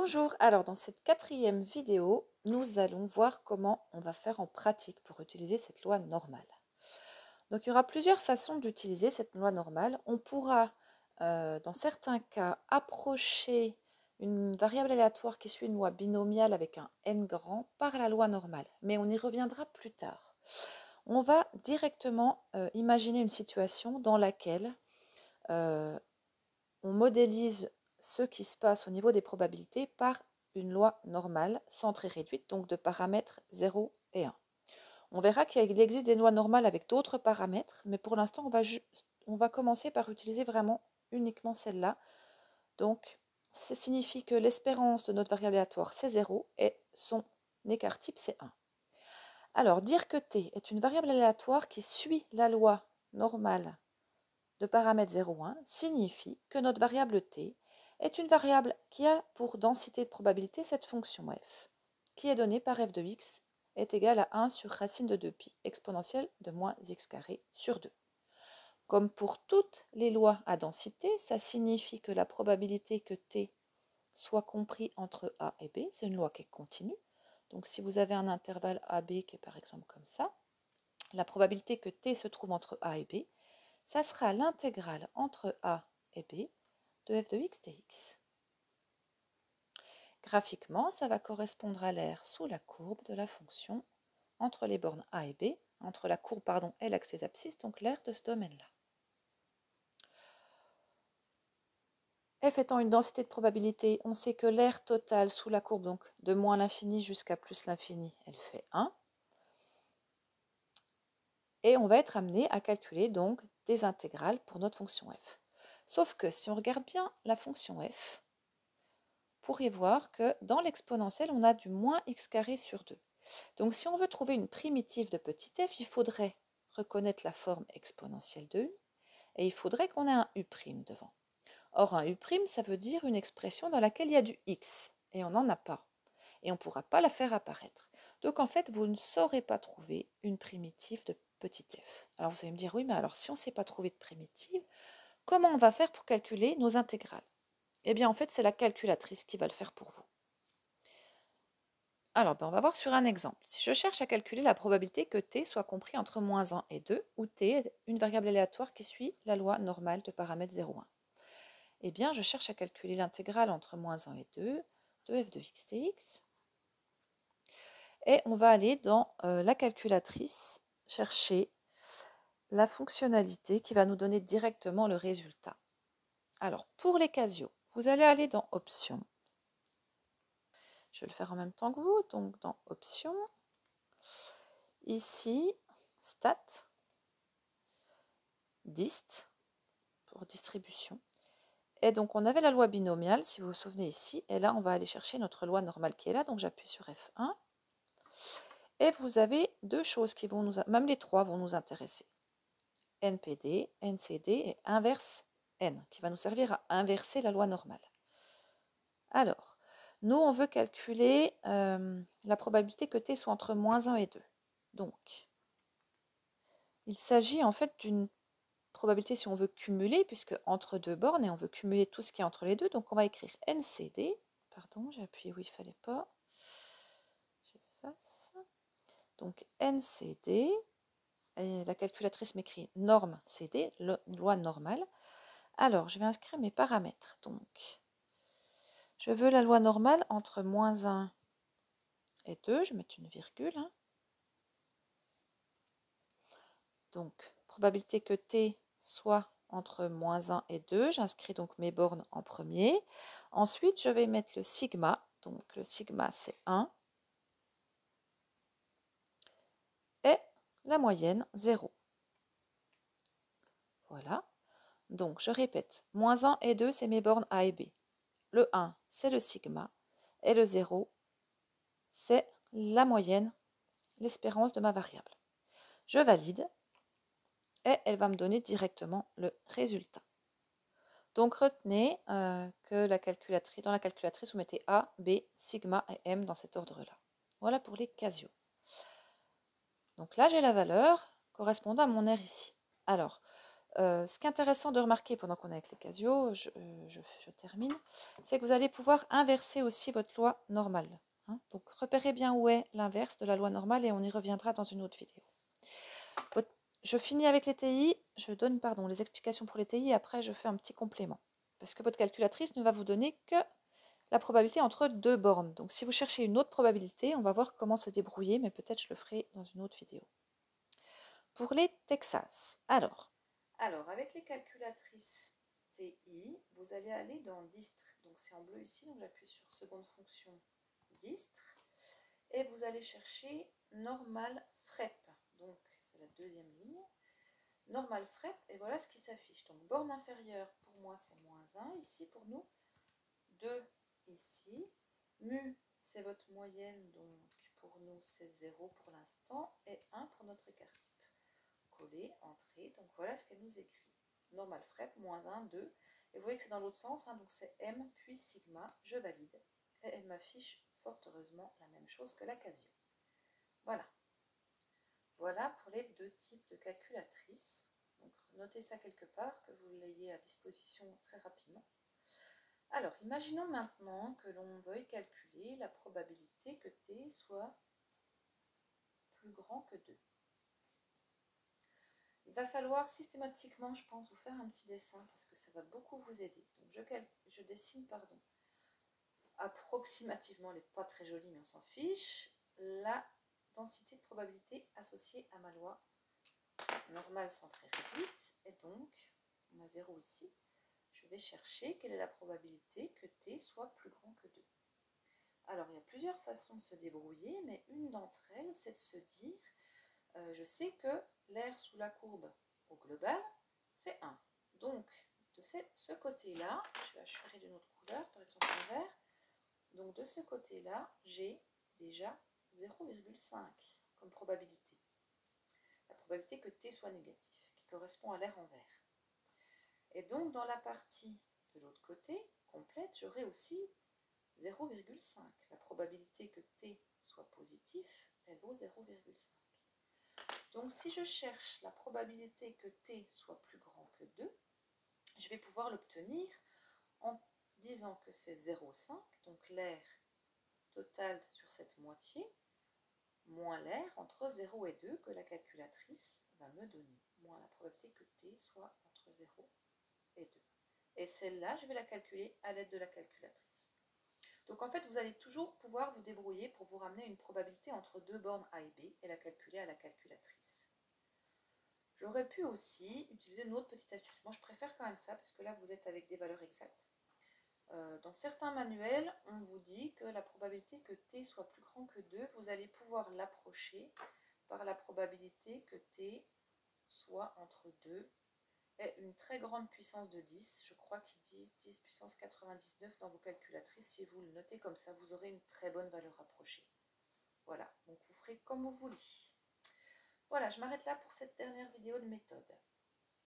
Bonjour, alors dans cette quatrième vidéo, nous allons voir comment on va faire en pratique pour utiliser cette loi normale. Donc il y aura plusieurs façons d'utiliser cette loi normale. On pourra, dans certains cas, approcher une variable aléatoire qui suit une loi binomiale avec un n grand par la loi normale, mais on y reviendra plus tard. On va directement imaginer une situation dans laquelle on modélise ce qui se passe au niveau des probabilités par une loi normale, centrée réduite, donc de paramètres 0 et 1. On verra qu'il existe des lois normales avec d'autres paramètres, mais pour l'instant, on va commencer par utiliser vraiment uniquement celle-là. Donc, ça signifie que l'espérance de notre variable aléatoire, c'est 0 et son écart type, c'est 1. Alors, dire que t est une variable aléatoire qui suit la loi normale de paramètre 0,1 signifie que notre variable t est une variable qui a pour densité de probabilité cette fonction f, qui est donnée par f de x est égale à 1 sur racine de 2pi exponentielle de moins x carré sur 2. Comme pour toutes les lois à densité, ça signifie que la probabilité que t soit compris entre a et b, c'est une loi qui est continue. Donc si vous avez un intervalle AB qui est par exemple comme ça, la probabilité que t se trouve entre a et b, ça sera l'intégrale entre a et b de f de x dx. Graphiquement, ça va correspondre à l'aire sous la courbe de la fonction entre les bornes a et b, entre la courbe et l'axe des abscisses, donc l'aire de ce domaine-là. F étant une densité de probabilité, on sait que l'aire totale sous la courbe, donc de moins l'infini jusqu'à plus l'infini, elle fait 1. Et on va être amené à calculer donc des intégrales pour notre fonction f. Sauf que si on regarde bien la fonction f, vous pourrez voir que dans l'exponentielle, on a du moins x carré sur 2. Donc si on veut trouver une primitive de petit f, il faudrait reconnaître la forme exponentielle de u, et il faudrait qu'on ait un u' devant. Or, un u', ça veut dire une expression dans laquelle il y a du x, et on n'en a pas. Et on ne pourra pas la faire apparaître. Donc en fait, vous ne saurez pas trouver une primitive de petit f. Alors vous allez me dire, oui, mais alors si on ne sait pas trouver de primitive, comment on va faire pour calculer nos intégrales? Eh bien en fait, c'est la calculatrice qui va le faire pour vous. Alors, on va voir sur un exemple. Si je cherche à calculer la probabilité que t soit compris entre moins 1 et 2, où t est une variable aléatoire qui suit la loi normale de paramètre 0,1, eh bien, je cherche à calculer l'intégrale entre moins 1 et 2 de f de x dx. Et on va aller dans la calculatrice chercher la fonctionnalité qui va nous donner directement le résultat. Alors, pour les Casio, vous allez aller dans Options. Je vais le faire en même temps que vous, donc dans Options. Ici, Stat, Dist, pour distribution. Et donc, on avait la loi binomiale, si vous vous souvenez ici. Et là, on va aller chercher notre loi normale qui est là. Donc, j'appuie sur F1. Et vous avez deux choses qui vont même les trois vont nous intéresser. NPD, NCD et inverse N, qui va nous servir à inverser la loi normale. Alors, nous, on veut calculer la probabilité que t soit entre moins 1 et 2. Donc, il s'agit en fait d'une probabilité si on veut cumuler, puisque entre deux bornes, et on veut cumuler tout ce qui est entre les deux. Donc, on va écrire NCD. Pardon, j'ai appuyé où il ne fallait pas. J'efface. Donc, NCD. Et la calculatrice m'écrit norme CD, loi normale. Alors, je vais inscrire mes paramètres. Donc, je veux la loi normale entre moins 1 et 2. Je vais mettre une virgule. Donc, probabilité que t soit entre moins 1 et 2. J'inscris donc mes bornes en premier. Ensuite, je vais mettre le sigma. Donc, le sigma, c'est 1. Et la moyenne, 0. Voilà. Donc, je répète. Moins 1 et 2, c'est mes bornes A et B. Le 1, c'est le sigma. Et le 0, c'est la moyenne, l'espérance de ma variable. Je valide et elle va me donner directement le résultat. Donc retenez que dans la calculatrice, vous mettez A, B, sigma et M dans cet ordre-là. Voilà pour les Casio. Donc là, j'ai la valeur correspondant à mon R ici. Alors, Ce qui est intéressant de remarquer pendant qu'on est avec les Casio, je termine, c'est que vous allez pouvoir inverser aussi votre loi normale. Hein. Donc repérez bien où est l'inverse de la loi normale et on y reviendra dans une autre vidéo. Je finis avec les TI, je donne les explications pour les TI et après je fais un petit complément. Parce que votre calculatrice ne va vous donner que la probabilité entre deux bornes. Donc si vous cherchez une autre probabilité, on va voir comment se débrouiller, mais peut-être je le ferai dans une autre vidéo. Pour les Texas, alors avec les calculatrices TI, vous allez aller dans Distre. Donc c'est en bleu ici, donc j'appuie sur seconde fonction Distre. Et vous allez chercher Normal FREP. Donc c'est la deuxième ligne. Normal FREP, et voilà ce qui s'affiche. Donc borne inférieure, pour moi c'est -1 ici pour nous. 2 ici. Mu, c'est votre moyenne, donc pour nous c'est 0 pour l'instant. Et 1 pour notre écart type. Coller, entrer, donc voilà ce qu'elle nous écrit. Normal FREP, -1, 2. Et vous voyez que c'est dans l'autre sens, hein, donc c'est M puis sigma, je valide. Et elle m'affiche fort heureusement la même chose que la Casio. Voilà. Voilà pour les deux types de calculatrices. Donc notez ça quelque part, que vous l'ayez à disposition très rapidement. Alors, imaginons maintenant que l'on veuille calculer la probabilité que t soit plus grand que 2. Il va falloir systématiquement, je pense, vous faire un petit dessin parce que ça va beaucoup vous aider. Donc je dessine, approximativement, elle n'est pas très jolie mais on s'en fiche, la densité de probabilité associée à ma loi normale centrée réduite. Et donc, on a 0 ici. Je vais chercher quelle est la probabilité que t soit plus grand que 2. Alors, il y a plusieurs façons de se débrouiller, mais une d'entre elles, c'est de se dire, je sais que l'air sous la courbe au global fait 1. Donc, de ce côté-là, je vais assurer d'une autre couleur, par exemple en vert. Donc, de ce côté-là, j'ai déjà 0,5 comme probabilité. La probabilité que t soit négatif, qui correspond à l'air en vert. Et donc, dans la partie de l'autre côté, complète, j'aurai aussi 0,5. La probabilité que t soit positif, elle vaut 0,5. Donc, si je cherche la probabilité que t soit plus grand que 2, je vais pouvoir l'obtenir en disant que c'est 0,5, donc l'air total sur cette moitié, moins l'air entre 0 et 2 que la calculatrice va me donner, moins la probabilité que t soit entre 0 et 2. Et celle-là, je vais la calculer à l'aide de la calculatrice. Donc en fait, vous allez toujours pouvoir vous débrouiller pour vous ramener une probabilité entre deux bornes A et B et la calculer à la calculatrice. J'aurais pu aussi utiliser une autre petite astuce. Moi, je préfère quand même ça parce que là, vous êtes avec des valeurs exactes. Dans certains manuels, on vous dit que la probabilité que t soit plus grand que 2, vous allez pouvoir l'approcher par la probabilité que t soit entre 2 et une très grande puissance de 10. Je crois qu'ils disent 10 puissance 99 dans vos calculatrices. Si vous le notez comme ça, vous aurez une très bonne valeur approchée. Voilà, donc vous ferez comme vous voulez. Voilà, je m'arrête là pour cette dernière vidéo de méthode.